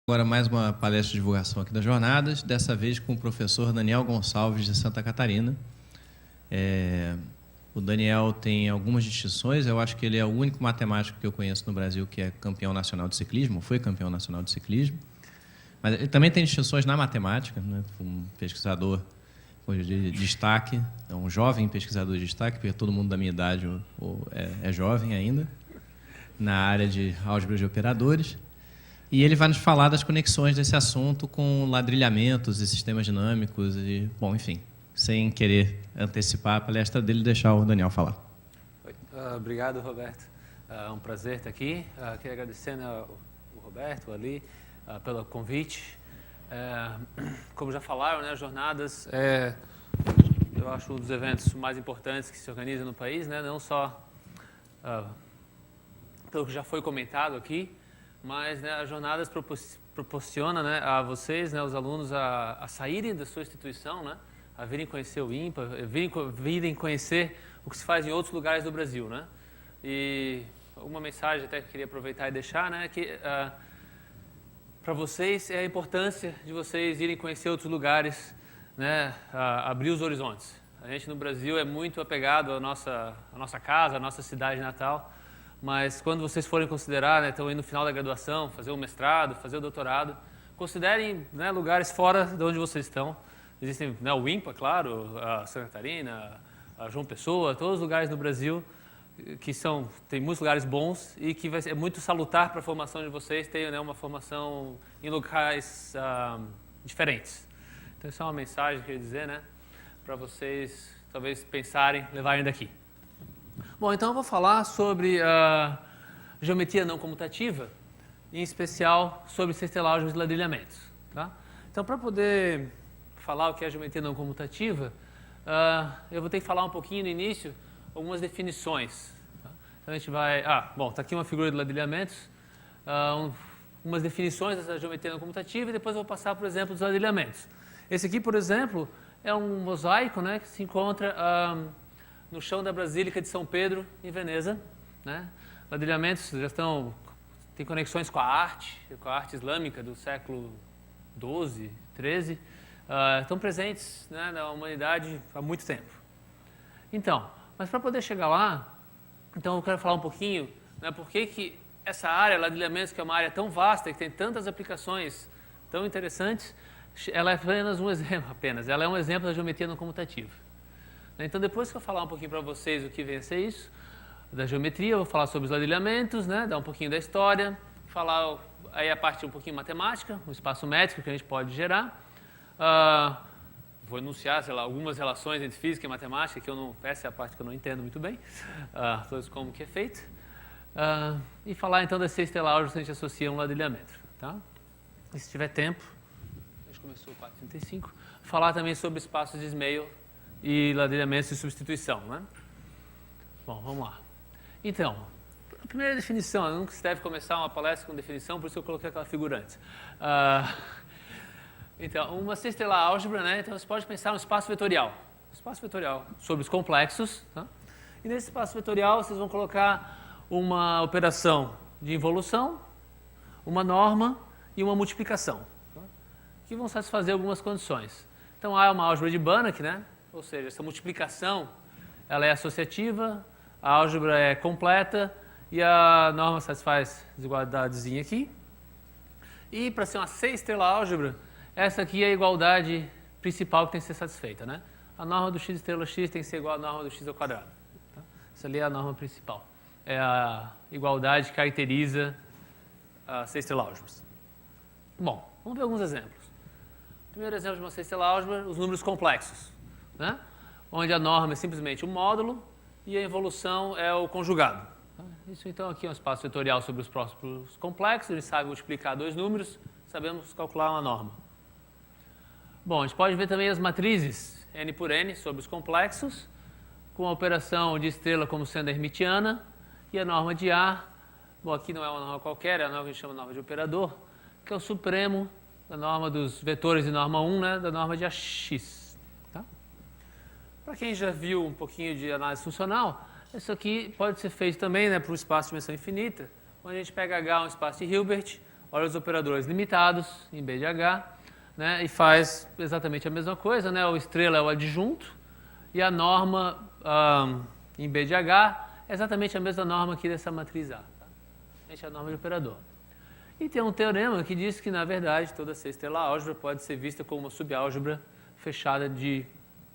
Agora mais uma palestra de divulgação aqui das jornadas, dessa vez com o professor Daniel Gonçalves, de Santa Catarina. O Daniel tem algumas distinções, eu acho que ele é o único matemático que eu conheço no Brasil que é campeão nacional de ciclismo, foi campeão nacional de ciclismo, mas ele também tem distinções na matemática, né? Um pesquisador de destaque, é um jovem pesquisador de destaque, porque todo mundo da minha idade é jovem ainda, na área de álgebra de operadores. E ele vai nos falar das conexões desse assunto com ladrilhamentos e sistemas dinâmicos e, bom, enfim, sem querer antecipar a palestra dele, deixar o Daniel falar. Obrigado, Roberto. É um prazer estar aqui. Queria agradecer, né, o Roberto, ali, pelo convite. Como já falaram, né, as jornadas eu acho um dos eventos mais importantes que se organiza no país, né, não só pelo que já foi comentado aqui, mas, né, as jornadas proporcionam, né, a vocês, né, os alunos, a saírem da sua instituição, né, a virem conhecer o INPA, virem conhecer o que se faz em outros lugares do Brasil, né. E uma mensagem até que eu queria aproveitar e deixar, né, que para vocês é a importância de vocês irem conhecer outros lugares, né, abrir os horizontes. A gente no Brasil é muito apegado à nossa casa, à nossa cidade natal. Mas quando vocês forem considerar, né, estão indo no final da graduação, fazer o mestrado, fazer o doutorado, considerem, né, lugares fora de onde vocês estão. Existem, né, o INPA, claro, a Santa Catarina, a João Pessoa, todos os lugares do Brasil que tem muitos lugares bons e que é muito salutar para a formação de vocês terem, né, uma formação em locais diferentes. Então, isso é uma mensagem que eu queria dizer, né, para vocês talvez pensarem, levarem daqui. Bom, então eu vou falar sobre a geometria não comutativa, em especial sobre sextelar álgebra de ladrilhamentos. Tá? Então, para poder falar o que é geometria não comutativa, eu vou ter que falar um pouquinho no início algumas definições. Tá? Então, a gente vai... bom, está aqui uma figura de ladrilhamentos, umas definições dessa geometria não comutativa, e depois eu vou passar por exemplo dos ladrilhamentos. Esse aqui, por exemplo, é um mosaico, né, que se encontra no chão da Basílica de São Pedro, em Veneza, né? Ladrilhamentos têm conexões com a arte islâmica do século XII, XIII, estão presentes, né, na humanidade há muito tempo. Então, mas para poder chegar lá, então eu quero falar um pouquinho, né, por que essa área, ladrilhamentos, que é uma área tão vasta, que tem tantas aplicações tão interessantes, ela é apenas um exemplo, ela é um exemplo da geometria não comutativa. Então, depois que eu falar um pouquinho para vocês o que vem a ser isso, da geometria, eu vou falar sobre os ladrilhamentos, né, dar um pouquinho da história, falar aí a parte um pouquinho matemática, o espaço métrico que a gente pode gerar. Vou enunciar, sei lá, algumas relações entre física e matemática, essa é a parte que eu não entendo muito bem, todos como que é feito. E falar então das sextelar álgebras que a gente associa a um ladrilhamento. Tá? E se tiver tempo, a gente começou 4:35, falar também sobre espaços de Ismail e ladrilhamentos de substituição, né? Bom, vamos lá. Então, a primeira definição, nunca se deve começar uma palestra com definição, por isso eu coloquei aquela figura antes. Então, uma sextelar álgebra, né? Então, você pode pensar no espaço vetorial. Espaço vetorial sobre os complexos, tá? E nesse espaço vetorial, vocês vão colocar uma operação de involução, uma norma e uma multiplicação, tá? Que vão satisfazer algumas condições. Então, A é uma álgebra de Banach, né? Ou seja, essa multiplicação ela é associativa, a álgebra é completa e a norma satisfaz a desigualdadezinha aqui. E para ser uma sextelar álgebra, essa aqui é a igualdade principal que tem que ser satisfeita, né? A norma do x estrela x tem que ser igual à norma do x ao quadrado. Tá? Essa ali é a norma principal. É a igualdade que caracteriza as sextelar álgebras. Bom, vamos ver alguns exemplos. Primeiro exemplo de uma sextelar álgebra, os números complexos, né? Onde a norma é simplesmente o módulo e a involução é o conjugado. Isso então aqui é um espaço vetorial sobre os próximos complexos, a gente sabe multiplicar dois números, sabemos calcular uma norma. Bom, a gente pode ver também as matrizes n por n sobre os complexos, com a operação de estrela como sendo hermitiana e a norma de A, bom, aqui não é uma norma qualquer, é a norma que a gente chama de norma de operador, que é o supremo da norma dos vetores de norma 1, né, da norma de AX. Para quem já viu um pouquinho de análise funcional, isso aqui pode ser feito também, né, para um espaço de dimensão infinita, onde a gente pega H, um espaço de Hilbert, olha os operadores limitados em B de H, né, e faz exatamente a mesma coisa, né, o estrela é o adjunto e a norma em B de H é exatamente a mesma norma aqui dessa matriz A. Tá? Essa é a norma de operador. E tem um teorema que diz que, na verdade, toda sextela álgebra pode ser vista como uma subálgebra fechada de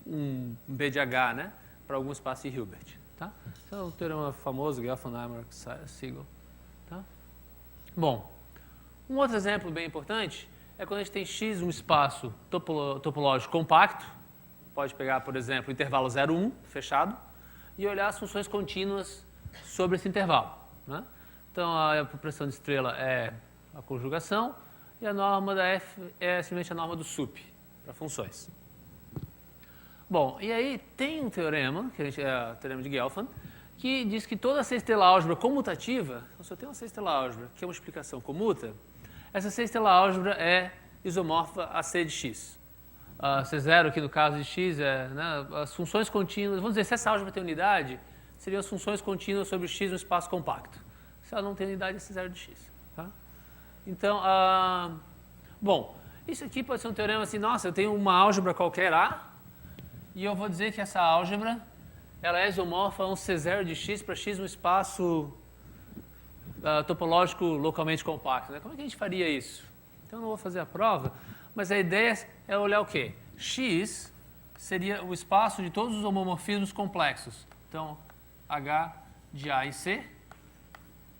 um B de H, né, para algum espaço de Hilbert. Tá? Esse é um teorema famoso, Gelfand-Naimark-Siegel. Tá? Bom, um outro exemplo bem importante é quando a gente tem X, um espaço topológico compacto, pode pegar, por exemplo, o intervalo 0, 1, fechado, e olhar as funções contínuas sobre esse intervalo. Né? Então, a proporção de estrela é a conjugação e a norma da F é simplesmente a norma do sup para funções. Bom, e aí tem um teorema, que é o teorema de Gelfand, que diz que toda sextela álgebra comutativa, então se eu tenho uma sextela álgebra que é uma explicação comuta, essa sextela álgebra é isomorfa a C de X. C0 aqui no caso de X é, né, as funções contínuas, vamos dizer, se essa álgebra tem unidade, seriam as funções contínuas sobre X no espaço compacto. Se ela não tem unidade, é C0 de X. Tá? Então, bom, isso aqui pode ser um teorema assim, nossa, eu tenho uma álgebra qualquer A, e eu vou dizer que essa álgebra ela é isomorfa a um C0 de X para X no espaço topológico localmente compacto. Né? Como é que a gente faria isso? Então, eu não vou fazer a prova, mas a ideia é olhar o quê? X seria o espaço de todos os homomorfismos complexos. Então, H de A e C.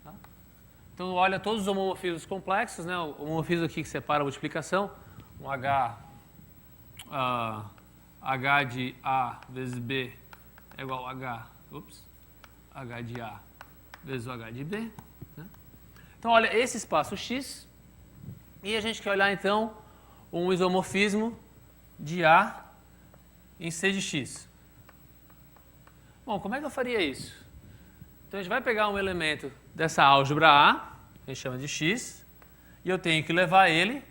Tá? Então, olha todos os homomorfismos complexos, né? O homomorfismo aqui que separa a multiplicação, um H de A vezes B é igual a H de A vezes o H de B. Né? Então, olha esse espaço X e a gente quer olhar, então, um isomorfismo de A em C de X. Bom, como é que eu faria isso? Então, a gente vai pegar um elemento dessa álgebra A, a gente chama de X, e eu tenho que levar ele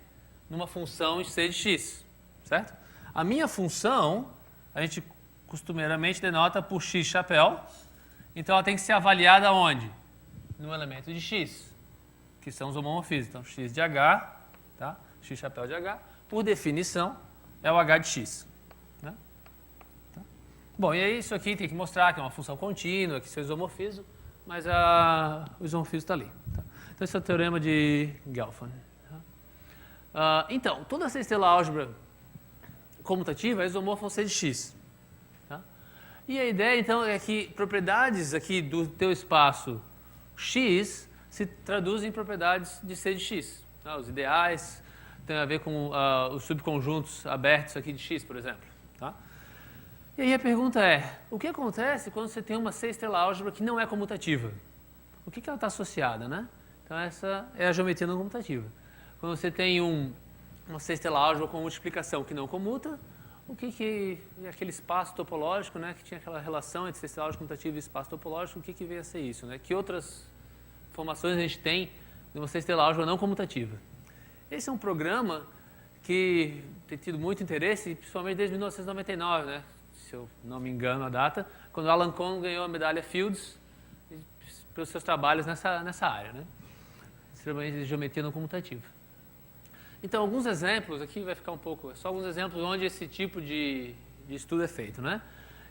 numa função em C de X, certo? A minha função, a gente costumeiramente denota por X chapéu, então ela tem que ser avaliada onde? No elemento de X, que são os homomorfismos. Então, X de H, tá? X chapéu de H, por definição, é o H de X. Né? Tá? Bom, e aí isso aqui tem que mostrar que é uma função contínua, que isso é isomorfismo, mas o isomorfismo está ali. Tá? Então, esse é o teorema de Gelfand. Tá? Então, toda essa sextela álgebra comutativa é isomorfa ao C de X. Tá? E a ideia, então, é que propriedades aqui do teu espaço X se traduzem em propriedades de C de X. Tá? Os ideais têm a ver com os subconjuntos abertos aqui de X, por exemplo. Tá? E aí a pergunta é, o que acontece quando você tem uma sextela álgebra que não é comutativa? O que ela está associada, né? Então, essa é a geometria não comutativa. Quando você tem uma sextela álgebra com multiplicação que não comuta, o que aquele espaço topológico, né, que tinha aquela relação entre sextela álgebra comutativa e espaço topológico, o que veio a ser isso? Né? Que outras informações a gente tem de uma sextela álgebra não comutativa? Esse é um programa que tem tido muito interesse, principalmente desde 1999, né? Se eu não me engano a data, quando Alan Kohn ganhou a medalha Fields pelos seus trabalhos nessa área, né? Extremamente de geometria não comutativa. Então, alguns exemplos, aqui vai ficar só alguns exemplos onde esse tipo de estudo é feito, né?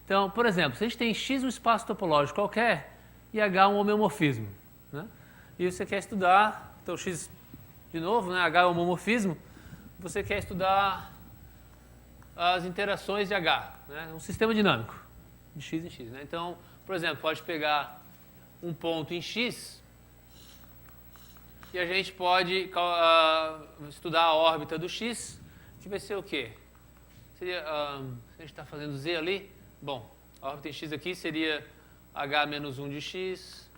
Então, por exemplo, se a gente tem X um espaço topológico qualquer e H um homeomorfismo, né? E você quer estudar, então X, de novo, né? H é um homomorfismo, você quer estudar as interações de H, né? Um sistema dinâmico, de X em X, né? Então, por exemplo, pode pegar um ponto em X e a gente pode estudar a órbita do X, que vai ser o quê? Seria, se a gente está fazendo Z ali, bom, a órbita em X aqui seria H menos 1 de X,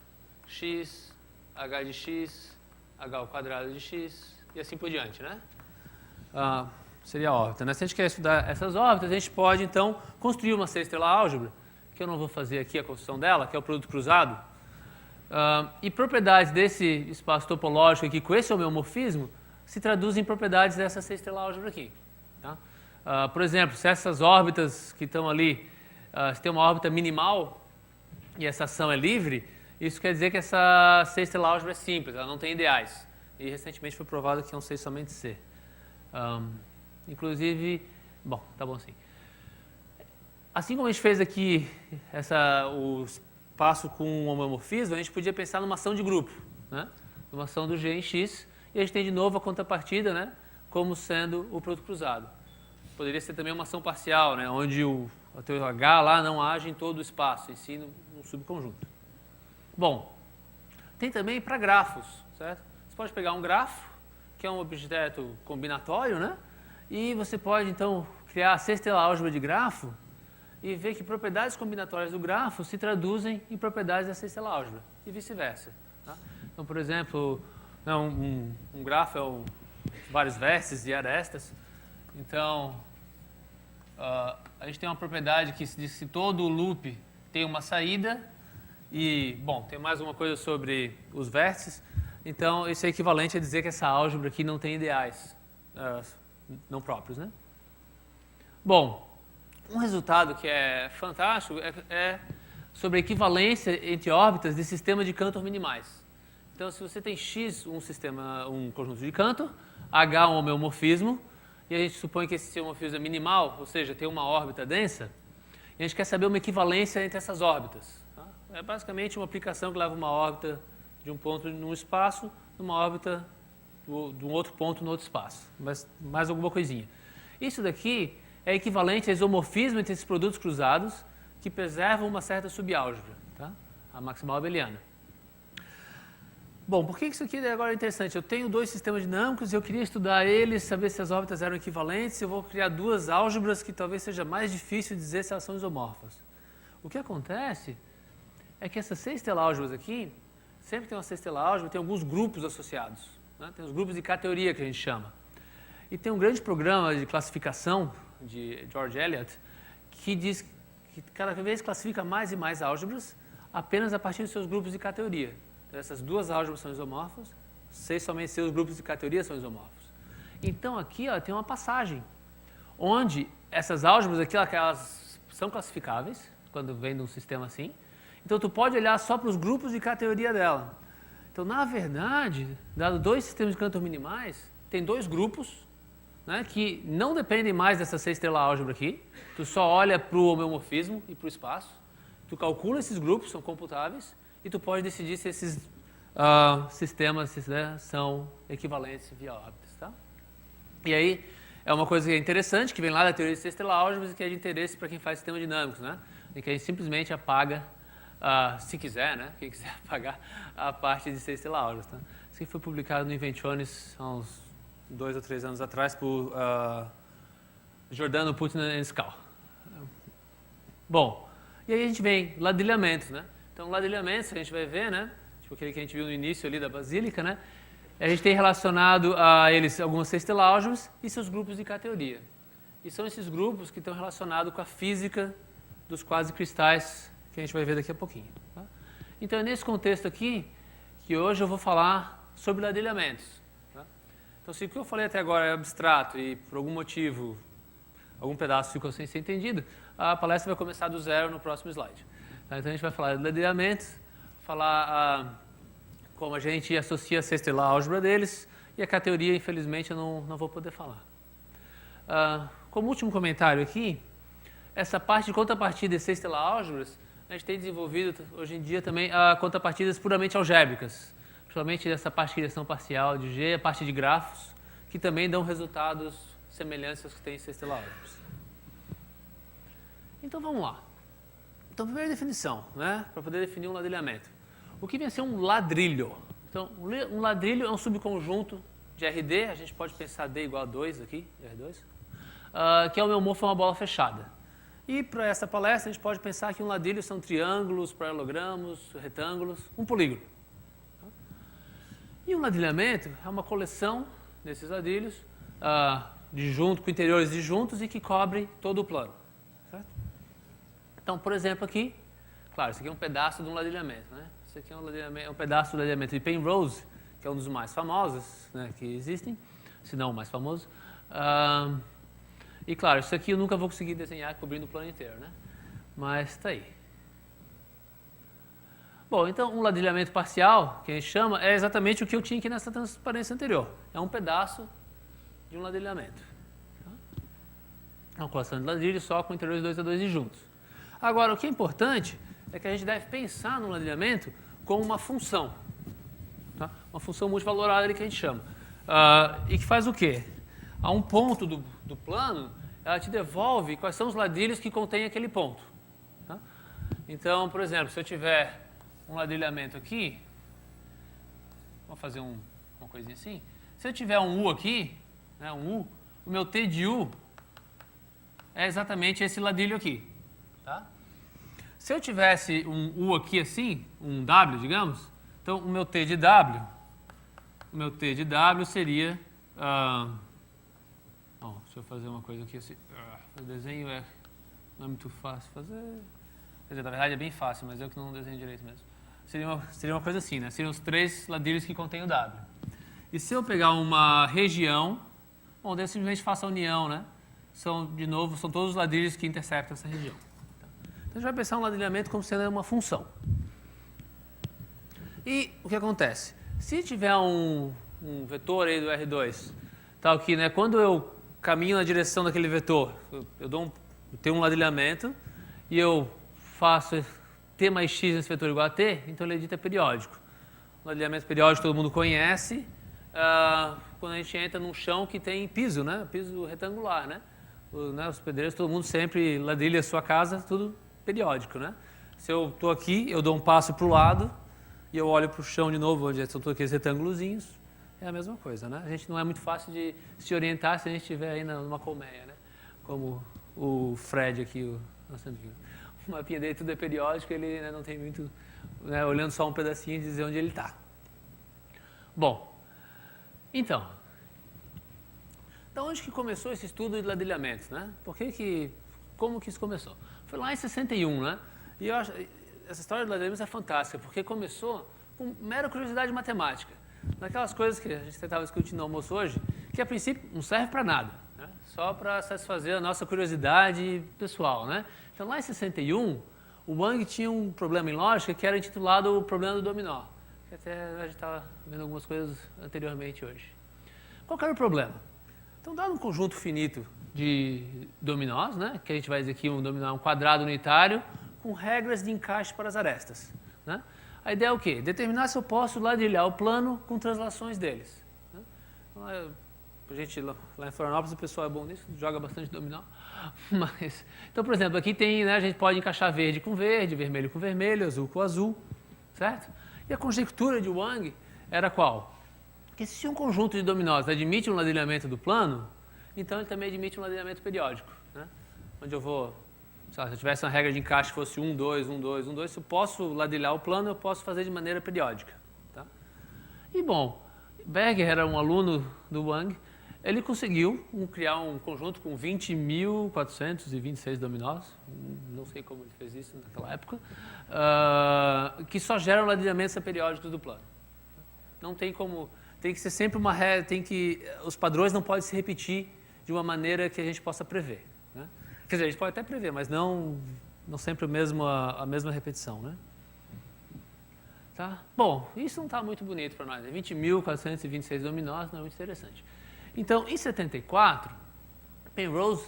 X, H de X, H ao quadrado de X, e assim por diante, né? Seria a órbita, né? Se a gente quer estudar essas órbitas, a gente pode, então, construir uma sextela álgebra, que eu não vou fazer aqui a construção dela, que é o produto cruzado, e propriedades desse espaço topológico aqui com esse homeomorfismo se traduzem em propriedades dessa sextela álgebra aqui. Tá? Por exemplo, se essas órbitas que estão ali, se tem uma órbita minimal e essa ação é livre, isso quer dizer que essa sextela álgebra é simples, ela não tem ideais. E recentemente foi provado que iam ser somente C. Inclusive, bom, tá bom assim. Assim como a gente fez aqui o espaço com o homeomorfismo, a gente podia pensar numa ação de grupo, né? Uma ação do G em X, e a gente tem de novo a contrapartida, né? Como sendo o produto cruzado. Poderia ser também uma ação parcial, né? Onde o teu H lá não age em todo o espaço, e sim no subconjunto. Bom, tem também para grafos, certo? Você pode pegar um grafo, que é um objeto combinatório, né? E você pode, então, criar a sexta álgebra de grafo e ver que propriedades combinatórias do grafo se traduzem em propriedades da sexta álgebra, e vice-versa. Tá? Então, por exemplo, um grafo é vários vértices e arestas. Então, a gente tem uma propriedade que diz que se todo loop tem uma saída, e, bom, tem mais uma coisa sobre os vértices. Então, isso é equivalente a dizer que essa álgebra aqui não tem ideais não próprios, né? Bom, um resultado que é fantástico é sobre a equivalência entre órbitas de sistema de Cantor minimais. Então, se você tem X um conjunto de Cantor, H um homeomorfismo, e a gente supõe que esse homeomorfismo é minimal, ou seja, tem uma órbita densa, e a gente quer saber uma equivalência entre essas órbitas. Tá? É basicamente uma aplicação que leva uma órbita de um ponto num espaço, numa órbita de um outro ponto no outro espaço. Mas mais alguma coisinha. Isso daqui é equivalente a isomorfismo entre esses produtos cruzados que preservam uma certa subálgebra, tá? A maximal abeliana. Bom, por que isso aqui agora é interessante? Eu tenho dois sistemas dinâmicos e eu queria estudar eles, saber se as órbitas eram equivalentes. Eu vou criar duas álgebras que talvez seja mais difícil dizer se elas são isomorfas. O que acontece é que essas 6 álgebras aqui, sempre tem uma 6 álgebra, tem alguns grupos associados. Né? Tem os grupos de K-teoria que a gente chama. E tem um grande programa de classificação de George Eliot que diz que cada vez classifica mais e mais álgebras apenas a partir dos seus grupos de K-teoria. Então, essas duas álgebras são isomorfas, somente seus grupos de K-teoria são isomorfos. Então, aqui tem uma passagem onde essas álgebras aqui elas são classificáveis quando vem de um sistema assim. Então, tu pode olhar só para os grupos de K-teoria dela. Então, na verdade, dado dois sistemas de Cantor minimais, tem dois grupos, né, que não dependem mais dessa 6 álgebra aqui. Tu só olha para o homeomorfismo e para o espaço. Tu calcula esses grupos, são computáveis, e tu pode decidir se esses sistemas são equivalentes via órbitas. Tá? E aí, é uma coisa que é interessante, que vem lá da teoria de 6 álgebras e que é de interesse para quem faz sistemas dinâmicos, né? Em que a gente simplesmente apaga, se quiser, né? Quem quiser apagar a parte de 6 álgebras. Tá? Isso aqui foi publicado no Inventiones há uns 2 ou 3 anos atrás por Giordano, Putner e Skal. Bom, e aí a gente vem ladrilhamentos, né? Então, ladrilhamentos, a gente vai ver, né? Tipo aquele que a gente viu no início ali da basílica, né? A gente tem relacionado a eles algumas 6 álgebras e seus grupos de K-teoria. E são esses grupos que estão relacionados com a física dos quasicristais, que a gente vai ver daqui a pouquinho. Tá? Então, é nesse contexto aqui que hoje eu vou falar sobre ladrilhamentos. Tá? Então, se o que eu falei até agora é abstrato e, por algum motivo, algum pedaço ficou sem ser entendido, a palestra vai começar do zero no próximo slide. Tá? Então, a gente vai falar de ladrilhamentos, falar como a gente associa a 6 álgebra deles, e a K-teoria, infelizmente, eu não vou poder falar. Como último comentário aqui, essa parte de contrapartida de 6 álgebras, a gente tem desenvolvido hoje em dia também contrapartidas puramente algébricas, principalmente essa parte de criação parcial de G, a parte de grafos, que também dão resultados semelhantes aos que tem em 6 álgebras. Então vamos lá. Então, primeira definição, né, para poder definir um ladrilhamento. O que vem a ser um ladrilho? Então, um ladrilho é um subconjunto de RD, a gente pode pensar D igual a 2 aqui, R2, que é o homeomorfo a uma bola fechada. E para essa palestra, a gente pode pensar que um ladrilho são triângulos, paralelogramos, retângulos, um polígono. E um ladrilhamento é uma coleção desses ladrilhos, com interiores disjuntos e que cobrem todo o plano. Certo? Então, por exemplo, aqui, claro, isso aqui é um pedaço de um ladrilhamento, né? Isso aqui é um pedaço do ladrilhamento de Penrose, que é um dos mais famosos, né, que existem, se não o mais famoso. E claro, isso aqui eu nunca vou conseguir desenhar cobrindo o plano inteiro, né? Mas está aí. Bom, então um ladrilhamento parcial, que a gente chama, é exatamente o que eu tinha aqui nessa transparência anterior. É um pedaço de um ladrilhamento. É uma colação de ladrilhos só com interiores 2 a 2 e juntos. Agora, o que é importante é que a gente deve pensar no ladrilhamento como uma função. Tá? Uma função multivalorada que a gente chama. E que faz o quê? A um ponto do plano, ela te devolve quais são os ladrilhos que contém aquele ponto. Tá? Então, por exemplo, se eu tiver um ladrilhamento aqui, vou fazer uma coisinha assim. Se eu tiver um U aqui, né, um U, o meu T de U é exatamente esse ladrilho aqui. Tá? Se eu tivesse um U aqui assim, um W, digamos, então o meu T de W seria... deixa eu fazer uma coisa aqui assim. O desenho não é muito fácil fazer. Quer dizer, na verdade é bem fácil, mas eu que não desenho direito mesmo. Seria uma coisa assim, né? Seriam os 3 ladrilhos que contêm o W. E se eu pegar uma região, bom, daí eu simplesmente faço a união, né? São todos os ladrilhos que interceptam essa região. Então a gente vai pensar um ladrilhamento como sendo uma função. E o que acontece? Se tiver um vetor aí do R2, tal que, né, quando eu caminho na direção daquele vetor, eu tenho um ladrilhamento e eu faço T mais X nesse vetor igual a T, então ele é dito periódico. O ladrilhamento periódico todo mundo conhece, quando a gente entra num chão que tem piso, né? Piso retangular, né? Os pedreiros, todo mundo sempre ladrilha a sua casa, tudo periódico, né? Se eu estou aqui, eu dou um passo para o lado e eu olho para o chão de novo, onde estão aqueles retângulozinhos, é a mesma coisa, né? A gente não é muito fácil de se orientar se a gente estiver aí numa colmeia, né? Como o Fred aqui, o nosso amigo. O mapinha dele tudo é periódico, ele, né, não tem muito, né, olhando só um pedacinho e dizer onde ele está. Bom, então, da onde que começou esse estudo de ladrilhamentos, né? Como que isso começou? Foi lá em 61, né? E eu acho, essa história de ladrilhamentos é fantástica, porque começou com mera curiosidade matemática. Daquelas coisas que a gente estava discutindo no almoço hoje, que a princípio não serve para nada, né? Só para satisfazer a nossa curiosidade pessoal, né? Então, lá em 61, o Wang tinha um problema em lógica que era intitulado o problema do dominó, que até a gente estava vendo algumas coisas anteriormente hoje. Qual que era o problema? Então, dado um conjunto finito de dominós, né, que a gente vai dizer aqui um dominó é um quadrado unitário com regras de encaixe para as arestas, né? A ideia é o quê? Determinar se eu posso ladrilhar o plano com translações deles, né? Então, a gente lá em Florianópolis o pessoal é bom nisso, joga bastante dominó. Mas, então, por exemplo, aqui tem, né, a gente pode encaixar verde com verde, vermelho com vermelho, azul com azul, certo? E a conjectura de Wang era qual? Que se um conjunto de dominós admite um ladrilhamento do plano, então ele também admite um ladrilhamento periódico, né? Onde eu vou, se eu tivesse uma regra de encaixe que fosse 1, 2, 1, 2, 1, 2, se eu posso ladrilhar o plano, eu posso fazer de maneira periódica, tá? E bom, Berger era um aluno do Wang, ele conseguiu criar um conjunto com 20.426 dominós, não sei como ele fez isso naquela época, que só geram ladrilhamentos periódicos do plano. Não tem como, tem que ser sempre uma regra, os padrões não podem se repetir de uma maneira que a gente possa prever, né? Quer dizer, a gente pode até prever, mas não sempre a mesma repetição, né? Tá? Bom, isso não está muito bonito para nós, 20.426 dominós não é muito interessante. Então, em 74, Penrose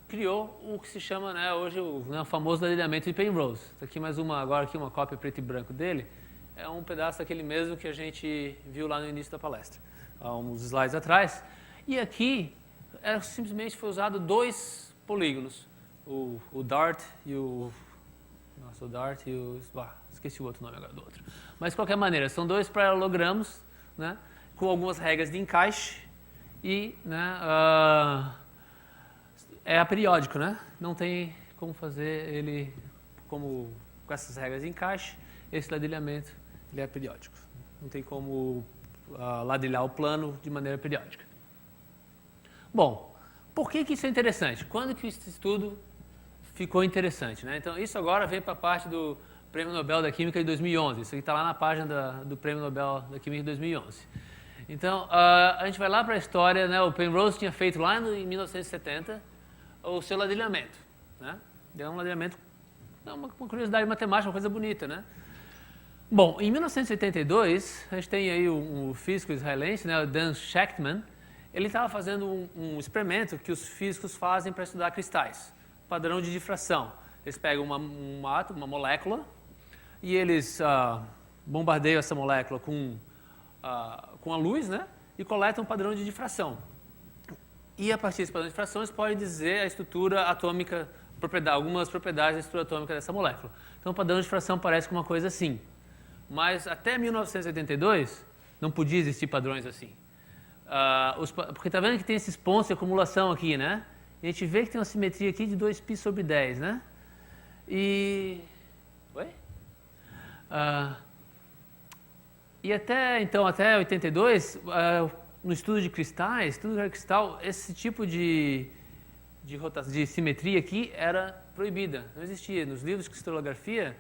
criou o que se chama, né, hoje o famoso ladrilhamento de Penrose. Está aqui mais uma cópia preto e branco dele. É um pedaço daquele mesmo que a gente viu lá no início da palestra, há uns slides atrás. E aqui, simplesmente foi usado 2 polígonos, o Dart e o... Nossa, o Dart e o... esqueci o outro nome agora do outro. Mas, de qualquer maneira, são 2 paralelogramos, né, com algumas regras de encaixe. E, né, é aperiódico, né? Não tem como fazer ele com essas regras de encaixe. Esse ladrilhamento ele é periódico. Não tem como ladrilhar o plano de maneira periódica. Bom, por que isso é interessante? Quando que esse estudo ficou interessante, né? Então, isso agora vem para a parte do Prêmio Nobel da Química de 2011. Isso aqui está lá na página do Prêmio Nobel da Química de 2011. Então, a gente vai lá para a história, né? O Penrose tinha feito lá em 1970 o seu ladrilhamento, né? É um ladrilhamento, é uma curiosidade matemática, uma coisa bonita, né? Bom, em 1982, a gente tem aí um físico israelense, né, o Dan Shechtman. Ele estava fazendo um experimento que os físicos fazem para estudar cristais, padrão de difração. Eles pegam um átomo, uma molécula, e eles bombardeiam essa molécula com a luz, né, e coletam um padrão de difração. E a partir desse padrão de difração, eles podem dizer a estrutura atômica, algumas propriedades da estrutura atômica dessa molécula. Então, o padrão de difração parece com uma coisa assim. Mas até 1982, não podia existir padrões assim. Porque está vendo que tem esses pontos de acumulação aqui, né? E a gente vê que tem uma simetria aqui de 2π sobre 10, né? E até 82, no estudo de cristais, esse tipo de simetria aqui era proibida, não existia. Nos livros de cristalografia,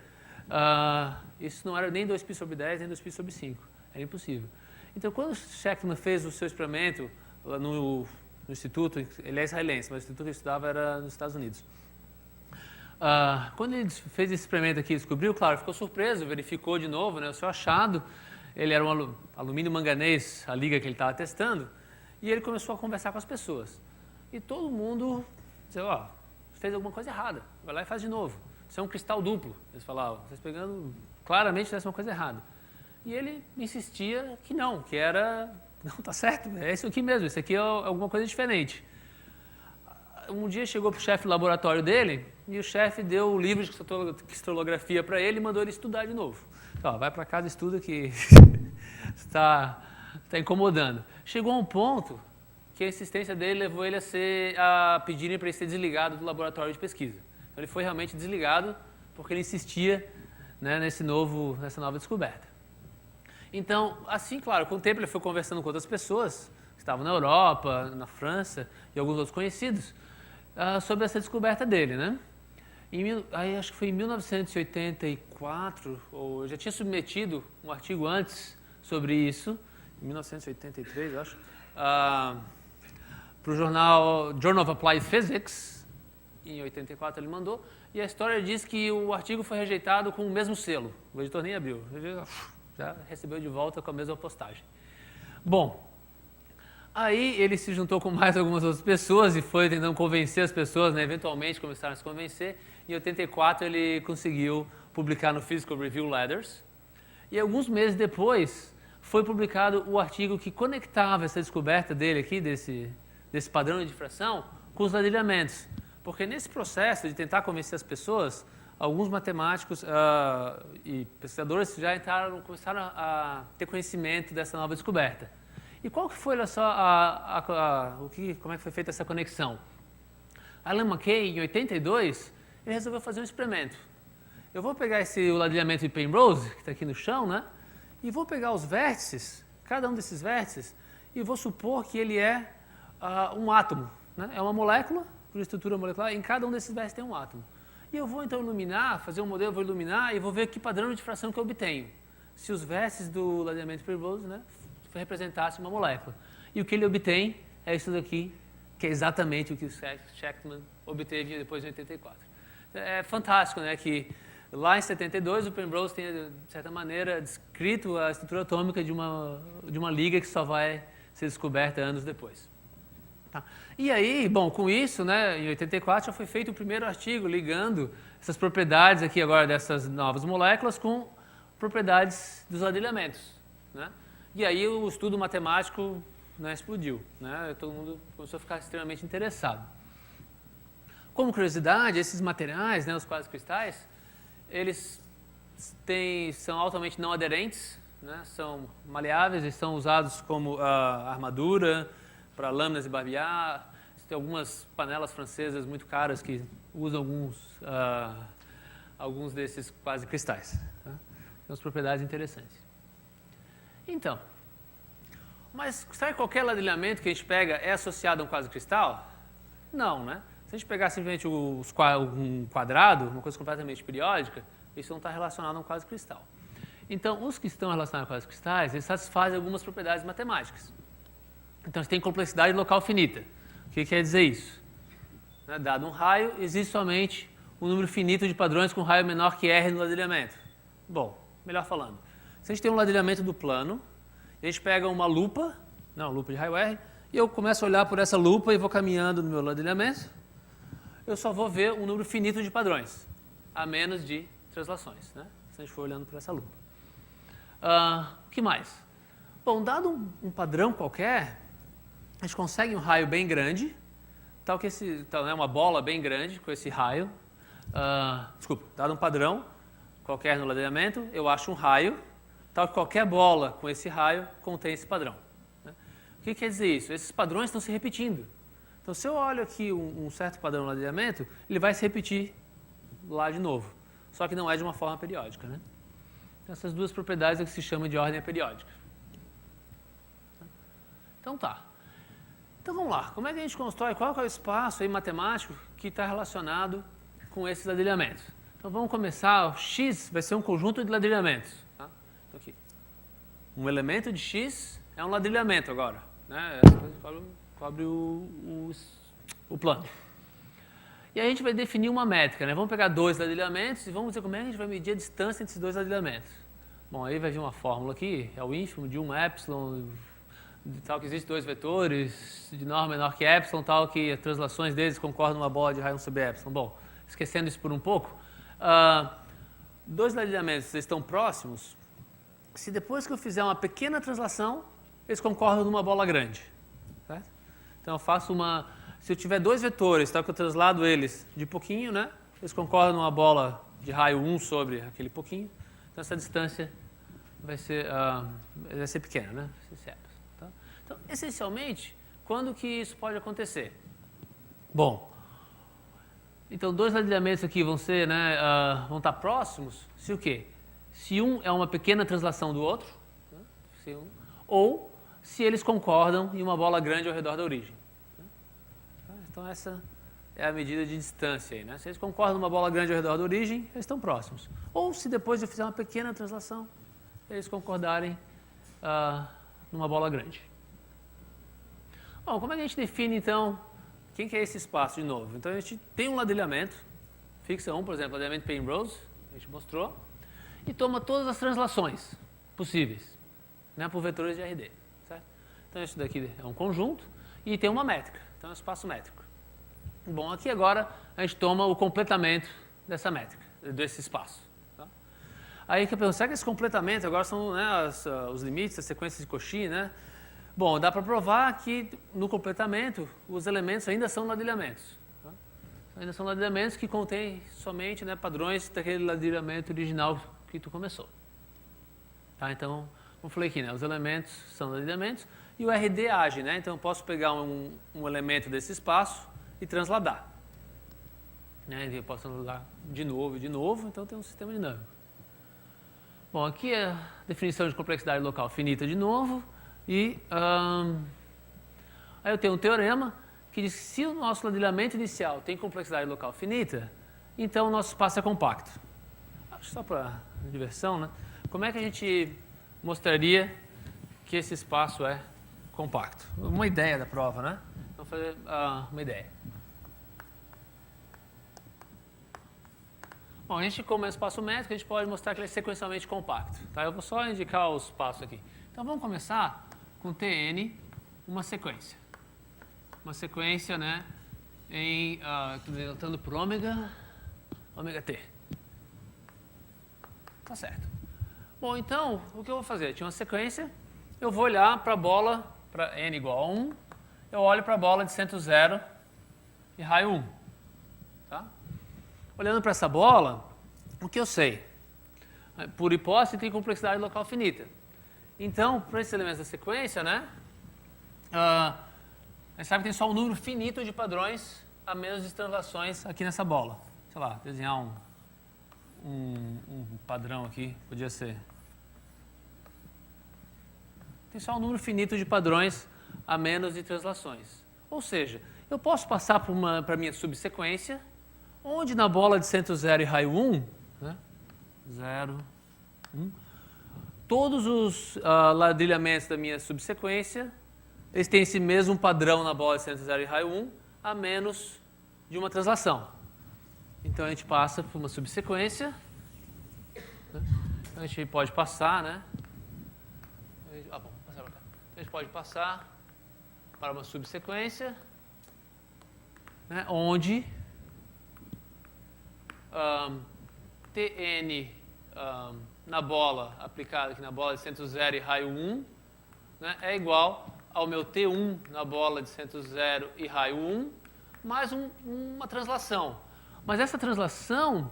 isso não era nem 2π sobre 10, nem 2π sobre 5, era impossível. Então, quando o Shechtman fez o seu experimento lá no instituto, ele é israelense, mas o instituto que ele estudava era nos Estados Unidos. Quando ele fez esse experimento aqui, descobriu, claro, ficou surpreso, verificou de novo, né, o seu achado. Ele era um alumínio manganês, a liga que ele estava testando, e ele começou a conversar com as pessoas. E todo mundo dizia, fez alguma coisa errada, vai lá e faz de novo. Isso é um cristal duplo. Eles falavam, vocês pegando, claramente dessa uma coisa errada. E ele insistia que não, que era, não, tá certo, é isso aqui mesmo, isso aqui é alguma coisa diferente. Um dia chegou para o chefe do laboratório dele, e o chefe deu o livro de cristalografia para ele e mandou ele estudar de novo. Então, vai para casa e estuda que está incomodando. Chegou a um ponto que a insistência dele levou ele a pedirem para ele ser desligado do laboratório de pesquisa. Então, ele foi realmente desligado porque ele insistia, né, nessa nova descoberta. Então, assim, claro, com o tempo ele foi conversando com outras pessoas que estavam na Europa, na França e alguns outros conhecidos sobre essa descoberta dele, né? Aí acho que foi em 1984, ou eu já tinha submetido um artigo antes sobre isso, em 1983, eu acho, para o jornal Journal of Applied Physics. Em 84 ele mandou, e a história diz que o artigo foi rejeitado com o mesmo selo. O editor nem abriu, já recebeu de volta com a mesma postagem. Bom, aí ele se juntou com mais algumas outras pessoas e foi tentando convencer as pessoas, né? Eventualmente começaram a se convencer. Em 84 ele conseguiu publicar no Physical Review Letters. E alguns meses depois foi publicado o artigo que conectava essa descoberta dele aqui, desse padrão de difração, com os ladrilhamentos. Porque nesse processo de tentar convencer as pessoas, alguns matemáticos e pesquisadores já começaram a ter conhecimento dessa nova descoberta. E qual que foi como é que foi feita essa conexão? Alan McKay, em 82, ele resolveu fazer um experimento. Eu vou pegar o ladrilhamento de Penrose, que está aqui no chão, né? E vou pegar os vértices, cada um desses vértices, e vou supor que ele é um átomo, né? É uma molécula, por estrutura molecular, em cada um desses vértices tem um átomo. E eu vou então fazer um modelo, vou iluminar e vou ver que padrão de difração que eu obtenho. Se os vértices do ladrilhamento de Penrose, né, representassem uma molécula. E o que ele obtém é isso daqui, que é exatamente o que o Shechtman obteve depois em 84. É fantástico, né, que lá em 72 o Penrose tem, de certa maneira, descrito a estrutura atômica de uma liga que só vai ser descoberta anos depois. Tá. E aí, bom, com isso, né, em 84 já foi feito o primeiro artigo ligando essas propriedades aqui agora dessas novas moléculas com propriedades dos ladrilhamentos, né? E aí o estudo matemático, né, explodiu, né? Todo mundo começou a ficar extremamente interessado. Como curiosidade, esses materiais, né, os quase-cristais, eles são altamente não aderentes, né, são maleáveis e são usados como armadura para lâminas de barbear. Tem algumas panelas francesas muito caras que usam alguns desses quase-cristais. Tá? Tem umas propriedades interessantes. Então, mas será que qualquer ladrilhamento que a gente pega é associado a um quase-cristal? Não, né? Se a gente pegar simplesmente um quadrado, uma coisa completamente periódica, isso não está relacionado a um quase-cristal. Então, os que estão relacionados a quase-cristais, eles satisfazem algumas propriedades matemáticas. Então, você tem complexidade local finita. O que quer dizer isso? Dado um raio, existe somente um número finito de padrões com raio menor que R no ladrilhamento. Bom, melhor falando. Se a gente tem um ladrilhamento do plano, a gente pega uma lupa de raio R, e eu começo a olhar por essa lupa e vou caminhando no meu ladrilhamento, eu só vou ver um número finito de padrões, a menos de translações, né? Se a gente for olhando por essa lupa. O que mais? Bom, dado um padrão qualquer, a gente consegue um raio bem grande, tal que uma bola bem grande com esse raio. Dado um padrão qualquer no ladrilhamento, eu acho um raio, tal que qualquer bola com esse raio contém esse padrão. Né? O que quer dizer isso? Esses padrões estão se repetindo. Então, se eu olho aqui um certo padrão no ladrilhamento, ele vai se repetir lá de novo, só que não é de uma forma periódica. Né? Então, essas duas propriedades é que se chama de ordem periódica. Então tá. Então vamos lá. Como é que a gente constrói? Qual é o espaço aí matemático que está relacionado com esses ladrilhamentos? Então vamos começar. O X vai ser um conjunto de ladrilhamentos. Tá? Então, aqui. Um elemento de X é um ladrilhamento agora. Né? Essa coisa cobre o plano. E aí a gente vai definir uma métrica. Né? Vamos pegar dois ladrilhamentos e vamos dizer como é que a gente vai medir a distância entre esses dois ladrilhamentos. Bom, aí vai vir uma fórmula aqui, é o ínfimo de 1 epsilon, tal que existem dois vetores, de norma menor que epsilon, tal que as translações deles concordam numa bola de raio 1 sobre epsilon. Bom, esquecendo isso por um pouco, dois ladrilhamentos estão próximos, se depois que eu fizer uma pequena translação, eles concordam numa bola grande. Certo? Então eu faço se eu tiver dois vetores, tal que eu translado eles de pouquinho, né? Eles concordam numa bola de raio 1 sobre aquele pouquinho, então essa distância vai ser pequena, né? Vai ser certa. Então, essencialmente, quando que isso pode acontecer? Bom, então dois ladrilhamentos aqui vão ser, né, vão estar próximos se o quê? Se um é uma pequena translação do outro, né, ou se eles concordam em uma bola grande ao redor da origem. Então essa é a medida de distância aí, né? Se eles concordam numa bola grande ao redor da origem, eles estão próximos. Ou se depois eu fizer uma pequena translação, eles concordarem numa bola grande. Bom, como é que a gente define, então, quem que é esse espaço de novo? Então, a gente tem um ladrilhamento, fixa um, por exemplo, ladrilhamento Penrose, a gente mostrou, e toma todas as translações possíveis, né, por vetores de RD. Certo? Então, isso daqui é um conjunto e tem uma métrica, então é um espaço métrico. Bom, aqui agora a gente toma o completamento dessa métrica, desse espaço. Tá? Aí que eu pergunto, será que esse completamento agora são, né, os limites, as sequências de Cauchy, né? Bom, dá para provar que no completamento os elementos ainda são ladrilhamentos. Tá? Ainda são ladrilhamentos que contêm somente, né, padrões daquele ladrilhamento original que tu começou. Tá? Então, como eu falei aqui, né, os elementos são ladrilhamentos e o RD age. Né? Então, eu posso pegar um elemento desse espaço e transladar. Né? Eu posso transladar de novo, então tem um sistema dinâmico. Bom, aqui é a definição de complexidade local finita de novo. E aí eu tenho um teorema que diz que se o nosso ladrilhamento inicial tem complexidade local finita, então o nosso espaço é compacto. Acho só para diversão, né? Como é que a gente mostraria que esse espaço é compacto? Uma ideia da prova, né? Vamos fazer uma ideia. Bom, a gente, como é um espaço métrico, a gente pode mostrar que ele é sequencialmente compacto. Tá? Eu vou só indicar os espaços aqui. Então vamos começar com Tn, uma sequência. Uma sequência, né, denotando por ômega t. Tá certo. Bom, então, o que eu vou fazer? Eu tinha uma sequência, eu vou olhar para a bola, para n igual a 1, eu olho para a bola de centro 0 e raio 1. Tá? Olhando para essa bola, o que eu sei? Por hipótese, tem complexidade local finita. Então, para esses elementos da sequência, né, a gente sabe que tem só um número finito de padrões a menos de translações aqui nessa bola. Sei lá, desenhar um padrão aqui, podia ser. Tem só um número finito de padrões a menos de translações. Ou seja, eu posso passar para a minha subsequência, onde na bola de centro 0 e raio 1, né, 0, 1, todos os ladrilhamentos da minha subsequência, eles têm esse mesmo padrão na bola de centro 0 e raio 1, a menos de uma translação. Então, a gente passa por uma subsequência. Né? A A gente pode passar, né? Bom, passar para cá. A gente pode passar para uma subsequência, né, onde Tn na bola, aplicado aqui na bola de centro zero e raio 1, né, é igual ao meu T1 na bola de centro zero e raio 1, mais uma translação. Mas essa translação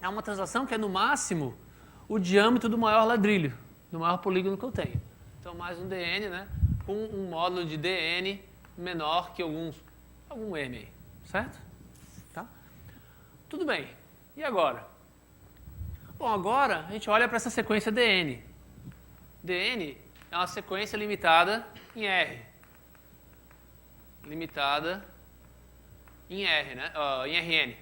é uma translação que é, no máximo, o diâmetro do maior ladrilho, do maior polígono que eu tenho. Então, mais um dn, né, com um módulo de dn menor que algum m aí, certo? Tá? Tudo bem. E agora? Bom, agora a gente olha para essa sequência dn. dn é uma sequência limitada em R. Limitada em R, né? Em Rn.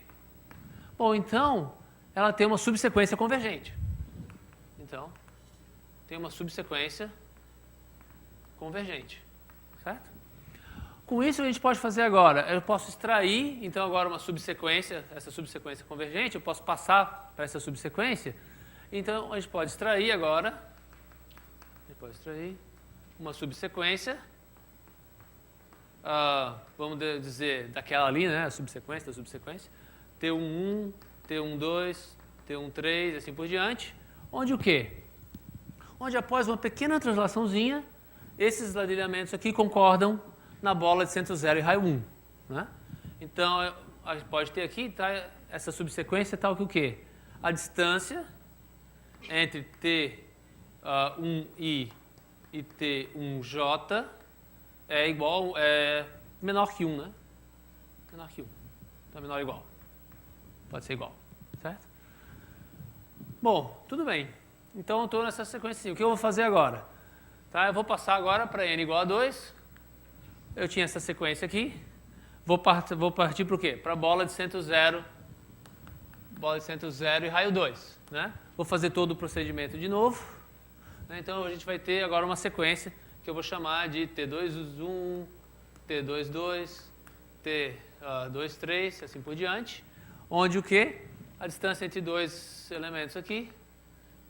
Bom, então, ela tem uma subsequência convergente. Então, tem uma subsequência convergente, certo? Com isso, a gente pode fazer agora, eu posso extrair, então, agora uma subsequência, essa subsequência convergente, eu posso passar para essa subsequência. Então, a gente pode extrair agora, uma subsequência, vamos dizer, daquela ali, né, a subsequência da subsequência, T11, T12, T13, assim por diante, onde o quê? Onde após uma pequena translaçãozinha, esses ladrilhamentos aqui concordam na bola de centro zero e raio 1. Né? Então, a gente pode ter aqui, tá, essa subsequência tal que o quê? A distância entre T1i e T1j é igual, menor que 1, né? Menor que 1. Então, menor ou igual. Pode ser igual, certo? Bom, tudo bem. Então, eu estou nessa sequência assim. O que eu vou fazer agora? Tá, eu vou passar agora para n igual a 2. Eu tinha essa sequência aqui. Vou partir para o quê? Para a bola de centro zero e raio 2. Né? Vou fazer todo o procedimento de novo. Né? Então, a gente vai ter agora uma sequência que eu vou chamar de T21, T22, T23, assim por diante. Onde o quê? A distância entre dois elementos aqui,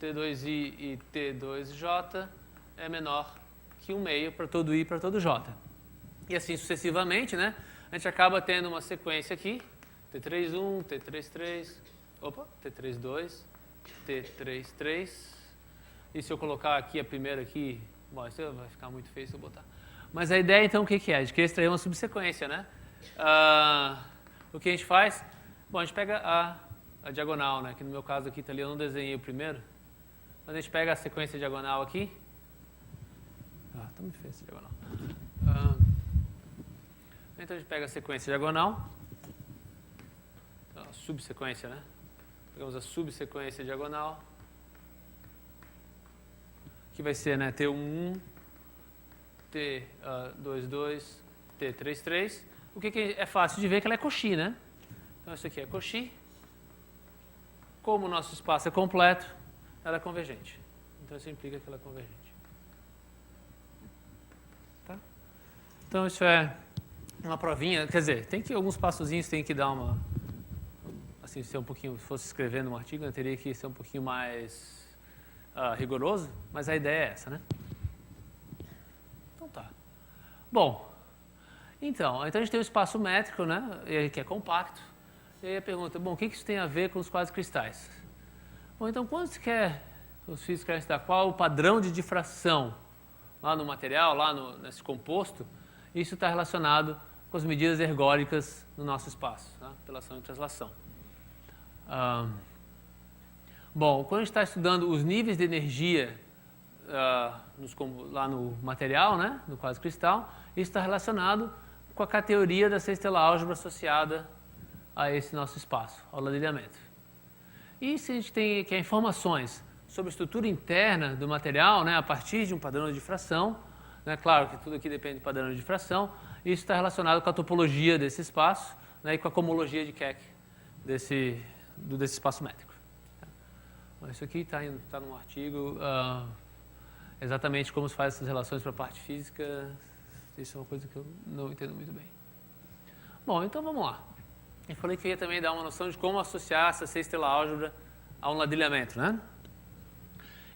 T2i e T2j, é menor que 1/2 para todo i e para todo j. E assim sucessivamente, né? A gente acaba tendo uma sequência aqui, T31, T33, T32, T33. E se eu colocar aqui a primeira aqui, bom, isso vai ficar muito feio se eu botar. Mas a ideia então o que é? A gente quer extrair uma subsequência, né? O que a gente faz? Bom, a gente pega a diagonal, né? Que no meu caso aqui tá ali, eu não desenhei o primeiro. Mas a gente pega a sequência diagonal aqui. Tá muito feio essa diagonal. Então a gente pega a sequência diagonal. A subsequência, né? Pegamos a subsequência diagonal. Que vai ser, né? T11, T22, T33. O que é fácil de ver que ela é Cauchy, né? Então, isso aqui é Cauchy. Como o nosso espaço é completo, ela é convergente. Então, isso implica que ela é convergente. Tá? Então, isso é uma provinha. Quer dizer, tem que alguns passozinhos tem que dar uma... Assim, ser um pouquinho... Se fosse escrever num artigo, eu teria que ser um pouquinho mais rigoroso, mas a ideia é essa, né? Então, tá. Bom, então a gente tem o espaço métrico, né? Que é compacto. E aí a pergunta, bom, o que isso tem a ver com os quadros cristais? Bom, então quando você quer, os físicos querem estudar qual o padrão de difração lá no material, nesse composto, isso está relacionado com as medidas ergólicas no nosso espaço, né? Pela ação de translação. Bom, quando a gente está estudando os níveis de energia lá no material, né? No quadro cristal, isso está relacionado com a teoria da sextela álgebra associada a esse nosso espaço, ao ladrilhamento. E se a gente quer informações sobre a estrutura interna do material, né, a partir de um padrão de difração, né, claro que tudo aqui depende do padrão de difração, isso está relacionado com a topologia desse espaço, né, e com a cohomologia de Keck desse espaço métrico. Isso aqui está num artigo, exatamente como se faz essas relações para a parte física. Isso é uma coisa que eu não entendo muito bem. Bom, então vamos lá. Eu falei que eu ia também dar uma noção de como associar essa sextela álgebra a um ladrilhamento, né?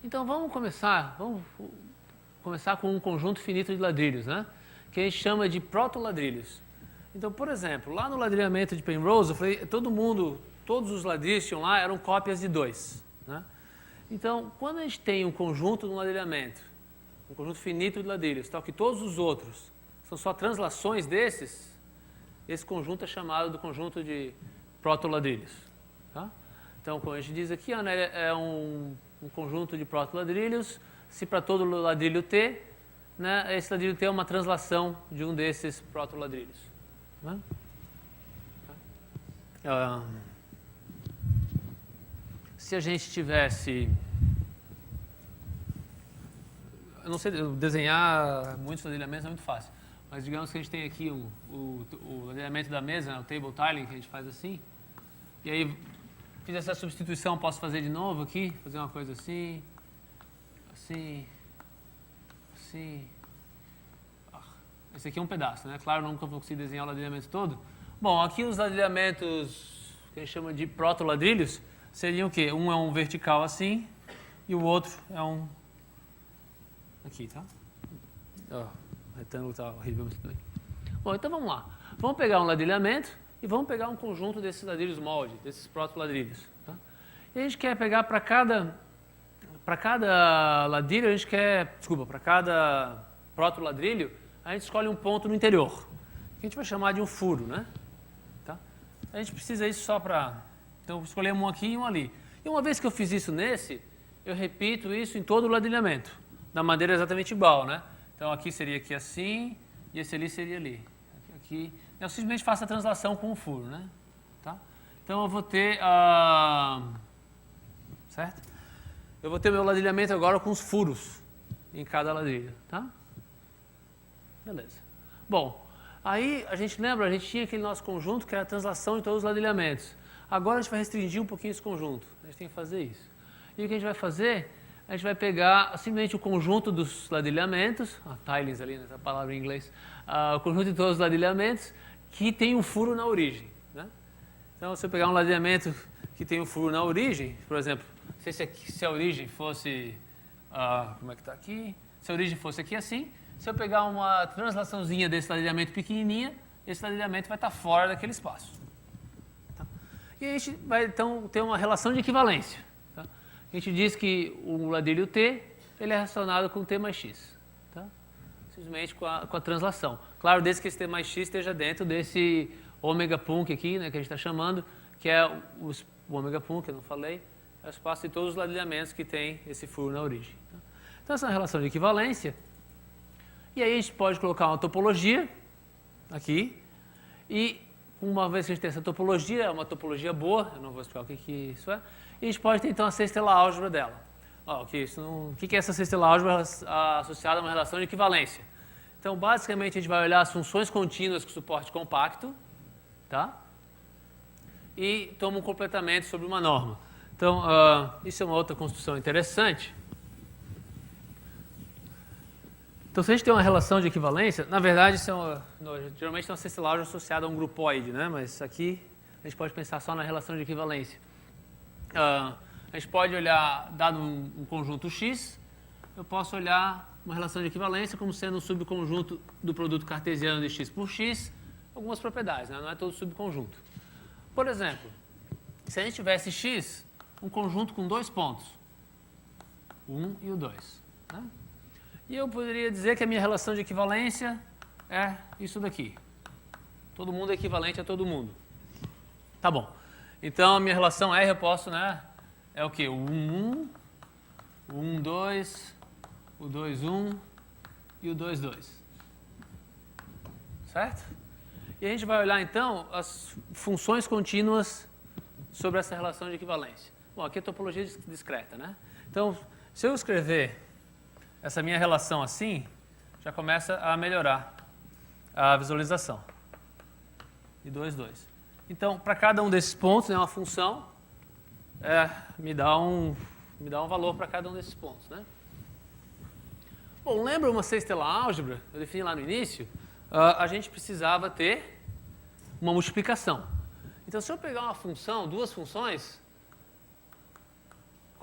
Então vamos começar com um conjunto finito de ladrilhos, né? Que a gente chama de protoladrilhos. Então, por exemplo, lá no ladrilhamento de Penrose, eu falei, todos os ladrilhos que tinham lá eram cópias de 2. Né? Então, quando a gente tem um conjunto no ladrilhamento, um conjunto finito de ladrilhos, tal que todos os outros são só translações desses, esse conjunto é chamado do conjunto de protoladrilhos. Tá? Então, como a gente diz aqui, é um conjunto de protoladrilhos, se para todo ladrilho T, né, esse ladrilho T é uma translação de um desses protoladrilhos. Né? Se a gente tivesse... Eu não sei, desenhar muitos ladrilhamentos é muito fácil, mas digamos que a gente tem aqui o ladrilhamento da mesa, né, o table tiling, que a gente faz assim, e aí fiz essa substituição, posso fazer de novo aqui, fazer uma coisa assim, assim, assim. Esse aqui é um pedaço, né? Claro, nunca vou conseguir desenhar o ladrilhamento todo. Bom, aqui os ladrilhamentos que a gente chama de protoladrilhos seriam o quê? Um é um vertical assim e o outro é um... Aqui, tá? O retângulo tá horrível, mas tudo bem. Bom, então vamos lá. Vamos pegar um ladrilhamento e vamos pegar um conjunto desses ladrilhos molde, desses protoladrilhos. Tá? E a gente quer pegar para cada ladrilho, para cada protoladrilho, a gente escolhe um ponto no interior, que a gente vai chamar de um furo, né? Tá? A gente precisa isso só para... Então, escolhemos um aqui e um ali. E uma vez que eu fiz isso nesse, eu repito isso em todo o ladrilhamento, da maneira exatamente igual, né? Então, aqui seria aqui assim, e esse ali seria ali. Aqui. Eu simplesmente faço a translação com o furo, né? Tá? Então, eu vou ter... certo? Eu vou ter meu ladrilhamento agora com os furos em cada ladrilho, tá? Beleza. Bom, aí a gente lembra, a gente tinha aquele nosso conjunto que era a translação de todos os ladrilhamentos. Agora a gente vai restringir um pouquinho esse conjunto. A gente tem que fazer isso. E o que a gente vai fazer? A gente vai pegar simplesmente o conjunto dos ladrilhamentos, tilings ali, nessa palavra em inglês, o conjunto de todos os ladrilhamentos que tem um furo na origem. Né? Então, se eu pegar um ladrilhamento que tem um furo na origem, por exemplo, se a origem fosse, como é que está aqui? Se a origem fosse aqui assim, se eu pegar uma translaçãozinha desse ladrilhamento pequenininha, esse ladrilhamento vai estar fora daquele espaço. Tá? E a gente vai, então, ter uma relação de equivalência. Tá? A gente diz que o ladrilho T ele é relacionado com T mais X. Tá? Simplesmente com a translação. Claro, desde que esse T mais X esteja dentro desse ômega punk aqui, né, que a gente está chamando, que é o ômega punk, que eu não falei, é o espaço de todos os ladrilhamentos que tem esse furo na origem. Tá? Então, essa é uma relação de equivalência. E aí a gente pode colocar uma topologia aqui, e uma vez que a gente tem essa topologia, é uma topologia boa, eu não vou explicar o que isso é, e a gente pode ter então a sextela álgebra dela. O que é essa sextela álgebra associada a uma relação de equivalência? Então, basicamente, a gente vai olhar as funções contínuas com suporte compacto, tá? E toma um completamento sobre uma norma. Então, isso é uma outra construção interessante. Então, se a gente tem uma relação de equivalência, na verdade, geralmente tem uma sextela álgebra associada a um grupoide, né? Mas aqui a gente pode pensar só na relação de equivalência. A gente pode olhar, dado um conjunto X, eu posso olhar uma relação de equivalência como sendo um subconjunto do produto cartesiano de X por X, algumas propriedades, né? Não é todo subconjunto. Por exemplo, se a gente tivesse X, um conjunto com 2 pontos, o 1 e o 2, né? E eu poderia dizer que a minha relação de equivalência é isso daqui. Todo mundo é equivalente a todo mundo. Tá bom. Então, a minha relação R eu posso, né? É o quê? O 1, 1, o 1, 2, o 2, 1 e o 2, 2. Certo? E a gente vai olhar, então, as funções contínuas sobre essa relação de equivalência. Bom, aqui é topologia discreta, né? Então, se eu escrever essa minha relação assim, já começa a melhorar a visualização. E 2, 2. Então, para cada um desses pontos, né, uma função me dá um valor para cada um desses pontos. Né? Bom, lembra uma sextela álgebra? Eu defini lá no início. A gente precisava ter uma multiplicação. Então, se eu pegar uma função, duas funções,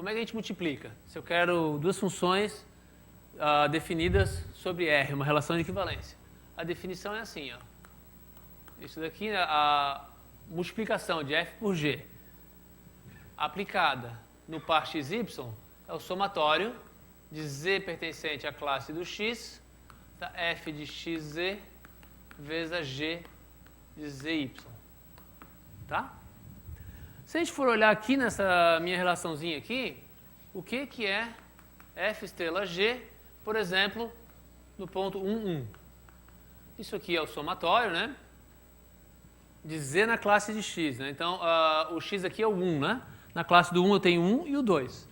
como é que a gente multiplica? Se eu quero duas funções definidas sobre R, uma relação de equivalência. A definição é assim, ó. Isso daqui é a multiplicação de f por g aplicada no par xy é o somatório de z pertencente à classe do x, da f de xz vezes a g de zy. Tá? Se a gente for olhar aqui nessa minha relaçãozinha aqui, o que é f estrela g, por exemplo, no ponto 1, 1? Isso aqui é o somatório, né? De z na classe de x, né? Então, o x aqui é o 1, né? Na classe do 1 eu tenho 1 e o 2.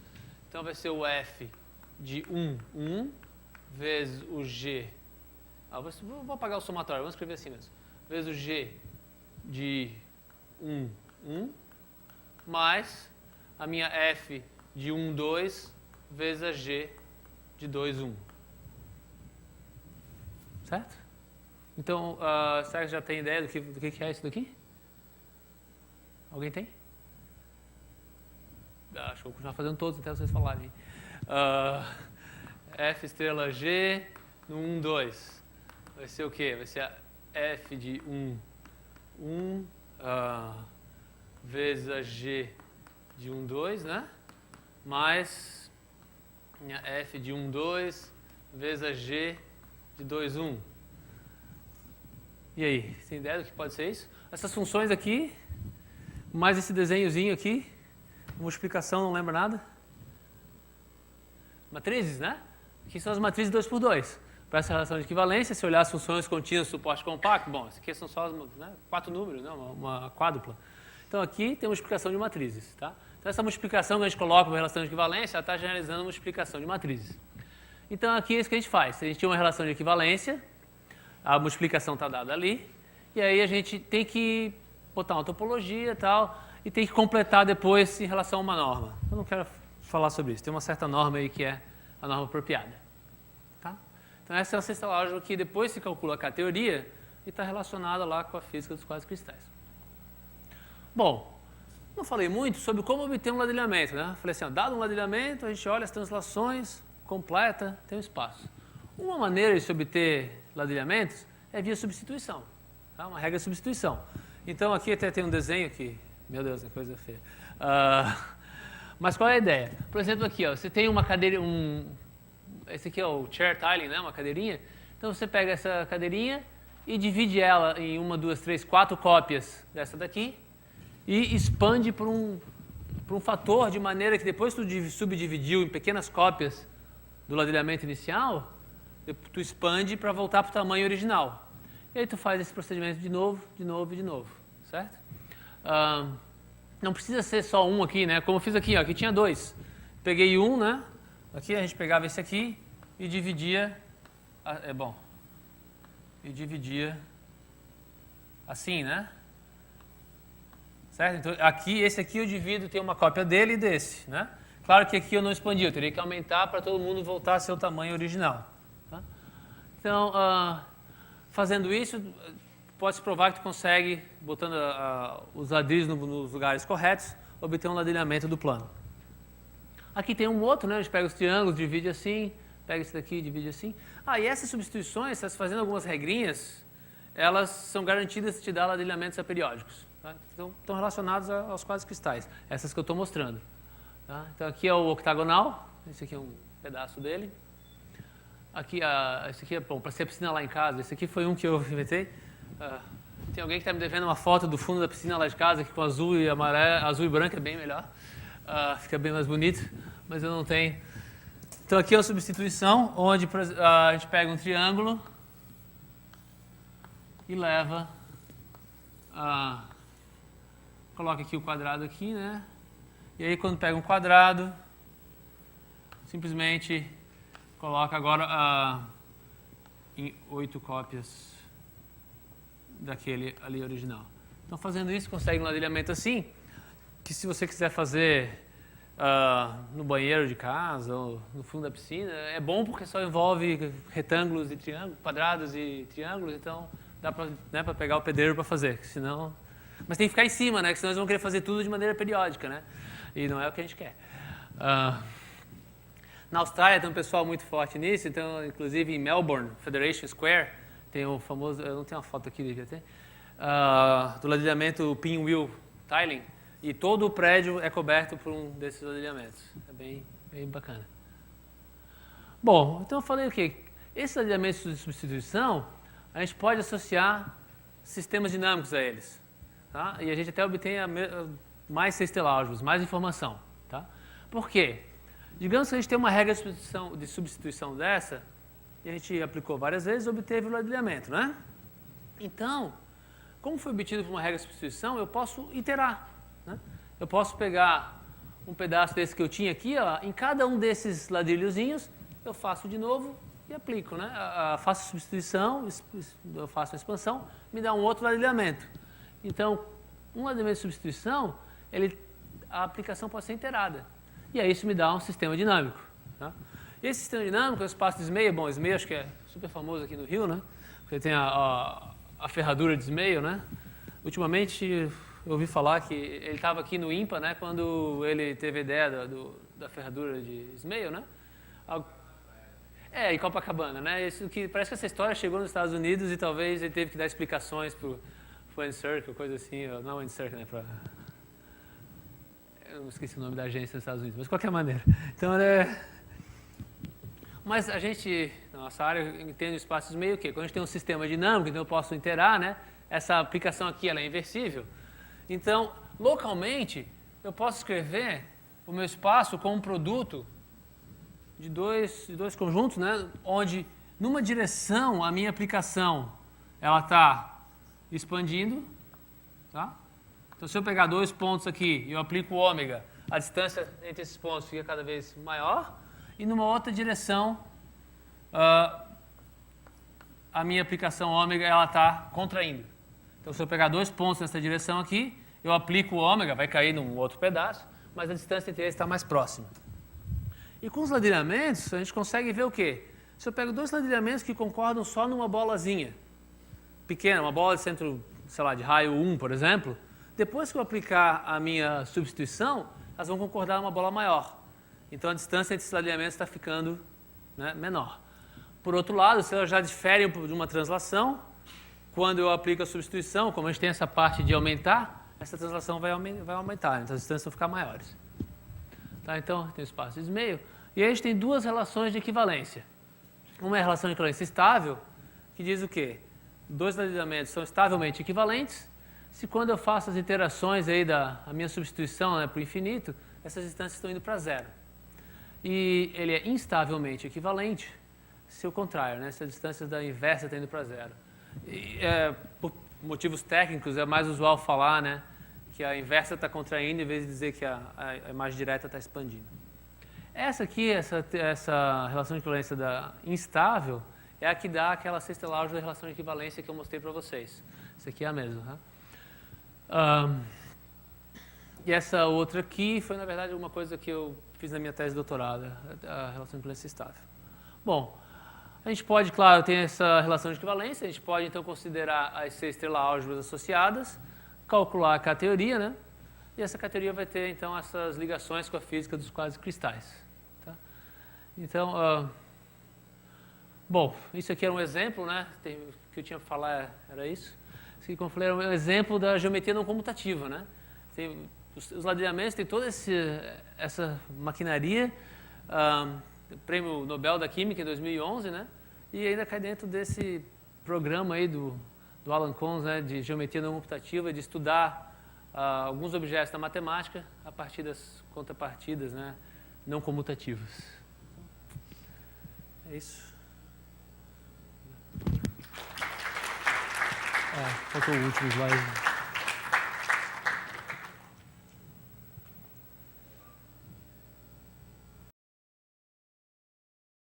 Então, vai ser o f de 1, 1, vezes o g... vou apagar o somatório, vamos escrever assim mesmo. Vezes o g de 1, 1, mais a minha f de 1, 2, vezes a g de 2, 1. Certo? Então, será que já tem ideia do que é isso daqui? Alguém tem? Acho que vou continuar fazendo todos até vocês falarem. F estrela G no 1, 2. Vai ser o quê? Vai ser a F de 1, 1 vezes a G de 1, 2, né? Mais minha F de 1, 2 vezes a G de 2, 1. E aí, tem ideia do que pode ser isso? Essas funções aqui, mais esse desenhozinho aqui, multiplicação, não lembra nada? Matrizes, né? Aqui são as matrizes 2 por 2. Para essa relação de equivalência, se olhar as funções contínuas do suporte compacto, bom, isso aqui são só as, 4 números, né? uma quádrupla. Então aqui tem multiplicação de matrizes, tá? Então essa multiplicação que a gente coloca para a relação de equivalência, ela está generalizando a multiplicação de matrizes. Então aqui é isso que a gente faz. A gente tinha uma relação de equivalência, a multiplicação está dada ali, e aí a gente tem que botar uma topologia e tal, e tem que completar depois em relação a uma norma. Eu não quero falar sobre isso, tem uma certa norma aí que é a norma apropriada. Tá? Então essa é a sexta álgebra que depois se calcula a teoria e está relacionada lá com a física dos quadros cristais. Bom, não falei muito sobre como obter um ladrilhamento, né? Falei assim, ó, dado um ladrilhamento, a gente olha as translações, completa, tem um espaço. Uma maneira de se obter ladrilhamentos é via substituição, tá? Uma regra de substituição. Então aqui até tem um desenho que, meu Deus, é coisa feia. Mas qual é a ideia? Por exemplo, aqui, ó, você tem uma cadeira, esse aqui é o chair tiling, né? Uma cadeirinha. Então você pega essa cadeirinha e divide ela em 1, 2, 3, 4 cópias dessa daqui e expande por um fator de maneira que depois tu subdividiu em pequenas cópias do ladrilhamento inicial, tu expande para voltar para o tamanho original. E aí tu faz esse procedimento de novo, de novo e de novo, certo? Não precisa ser só um aqui, né? Como eu fiz aqui, ó, aqui tinha 2. Peguei um, né? Aqui a gente pegava esse aqui e dividia, e dividia assim, né? Certo? Então aqui, esse aqui eu divido, tem uma cópia dele e desse, né? Claro que aqui eu não expandi, eu teria que aumentar para todo mundo voltar a seu tamanho original. Tá? Então, fazendo isso, pode-se provar que tu consegue, botando os ladrilhos nos lugares corretos, obter um ladrilhamento do plano. Aqui tem um outro, né? A gente pega os triângulos, divide assim, pega esse daqui e divide assim. E essas substituições, estás fazendo algumas regrinhas, elas são garantidas de te dar ladrilhamentos aperiódicos. Tá? Então, estão relacionados aos quadros cristais, essas que eu estou mostrando. Tá? Então, aqui é o octagonal, esse aqui é um pedaço dele. Aqui, esse aqui é bom para ser piscina lá em casa, esse aqui foi um que eu inventei. Tem alguém que está me devendo uma foto do fundo da piscina lá de casa, que com azul e amarelo, azul e branco é bem melhor. Fica bem mais bonito, mas eu não tenho. Então aqui é uma substituição, onde a gente pega um triângulo e leva, coloca aqui o quadrado aqui, né? E aí quando pega um quadrado, simplesmente coloca agora em 8 cópias daquele ali original. Então, fazendo isso, consegue um ladrilhamento assim, que se você quiser fazer no banheiro de casa ou no fundo da piscina, é bom porque só envolve retângulos e triângulos, quadrados e triângulos, então dá para pegar o pedreiro para fazer, senão... Mas tem que ficar em cima, né? Porque senão eles vão querer fazer tudo de maneira periódica, né? E não é o que a gente quer. Na Austrália tem um pessoal muito forte nisso, então, inclusive em Melbourne, Federation Square, tem o famoso, eu não tenho uma foto aqui, devia ter, do ladrilhamento Pinwheel Tiling, e todo o prédio é coberto por um desses ladrilhamentos. É bem bacana. Bom, então eu falei o quê? Esses ladrilhamentos de substituição, a gente pode associar sistemas dinâmicos a eles. Tá? E a gente até obtém mais álgebras, mais informação. Tá? Por quê? Digamos que a gente tem uma regra de substituição dessa, e a gente aplicou várias vezes e obteve o ladrilhamento, né? Então, como foi obtido por uma regra de substituição, eu posso iterar. Né? Eu posso pegar um pedaço desse que eu tinha aqui, ó, em cada um desses ladrilhozinhos, eu faço de novo e aplico. Né? Faço a substituição, eu faço a expansão, me dá um outro ladrilhamento. Então, um ladrilhamento de substituição, a aplicação pode ser iterada. E aí isso me dá um sistema dinâmico. Tá? Esse sistema dinâmico é o espaço de Ismay. Bom, Ismay acho que é super famoso aqui no Rio, né? Porque tem a ferradura de Ismay, né? Ultimamente eu ouvi falar que ele estava aqui no IMPA, né? Quando ele teve a ideia da ferradura de Ismay, né? Em Copacabana, né? Parece que essa história chegou nos Estados Unidos e talvez ele teve que dar explicações para o Encircle, coisa assim. Não o Encircle, né? Eu não esqueci o nome da agência nos Estados Unidos, mas de qualquer maneira. Então, mas a gente, na nossa área, entende o espaço de meio que quando a gente tem um sistema dinâmico, então eu posso iterar, né? Essa aplicação aqui ela é inversível. Então, localmente, eu posso escrever o meu espaço como um produto de dois conjuntos, né? Onde, numa direção, a minha aplicação ela está expandindo, tá? Então, se eu pegar dois pontos aqui e eu aplico o ômega, a distância entre esses pontos fica cada vez maior. E numa outra direção, a minha aplicação ômega está contraindo. Então, se eu pegar dois pontos nessa direção aqui, eu aplico o ômega, vai cair num outro pedaço, mas a distância entre eles está mais próxima. E com os ladrilhamentos, a gente consegue ver o quê? Se eu pego dois ladrilhamentos que concordam só numa bolazinha pequena, uma bola de centro, sei lá, de raio 1, por exemplo, depois que eu aplicar a minha substituição, elas vão concordar numa bola maior. Então, a distância entre esses ladrilhamentos está ficando, né, menor. Por outro lado, se elas já diferem de uma translação, quando eu aplico a substituição, como a gente tem essa parte de aumentar, essa translação vai aumentar, então as distâncias vão ficar maiores. Tá? Então, tem o espaço de meio. E aí a gente tem duas relações de equivalência. Uma é a relação de equivalência estável, que diz o quê? Dois ladrilhamentos são estavelmente equivalentes, se quando eu faço as iterações aí da minha substituição, né, para o infinito, essas distâncias estão indo para zero. E ele é instavelmente equivalente se o contrário, né, se as distâncias da inversa estão indo para zero. E, por motivos técnicos, é mais usual falar, né, que a inversa está contraindo em vez de dizer que a imagem direta está expandindo. Essa aqui, essa relação de equivalência da instável, é a que dá aquela sexta álgebra da relação de equivalência que eu mostrei para vocês. Essa aqui é a mesma. Né? E essa outra aqui foi, na verdade, uma coisa que eu fiz na minha tese de doutorado, a relação de equivalência estável. Bom, a gente pode, claro, ter essa relação de equivalência, a gente pode, então, considerar as 6 álgebras associadas, calcular a K-teoria, né? E essa K-teoria vai ter, então, essas ligações com a física dos quase-cristais. Tá? Então, bom, isso aqui era um exemplo, né? O que eu tinha para falar era isso. Isso aqui, como eu falei, é um exemplo da geometria não comutativa, né? Os ladrilhamentos têm toda essa maquinaria, prêmio Nobel da Química em 2011, né? E ainda cai dentro desse programa aí do Alan Kohns, né? De geometria não computativa, de estudar alguns objetos da matemática a partir das contrapartidas, né? Não comutativas. É isso. Faltou o último slide.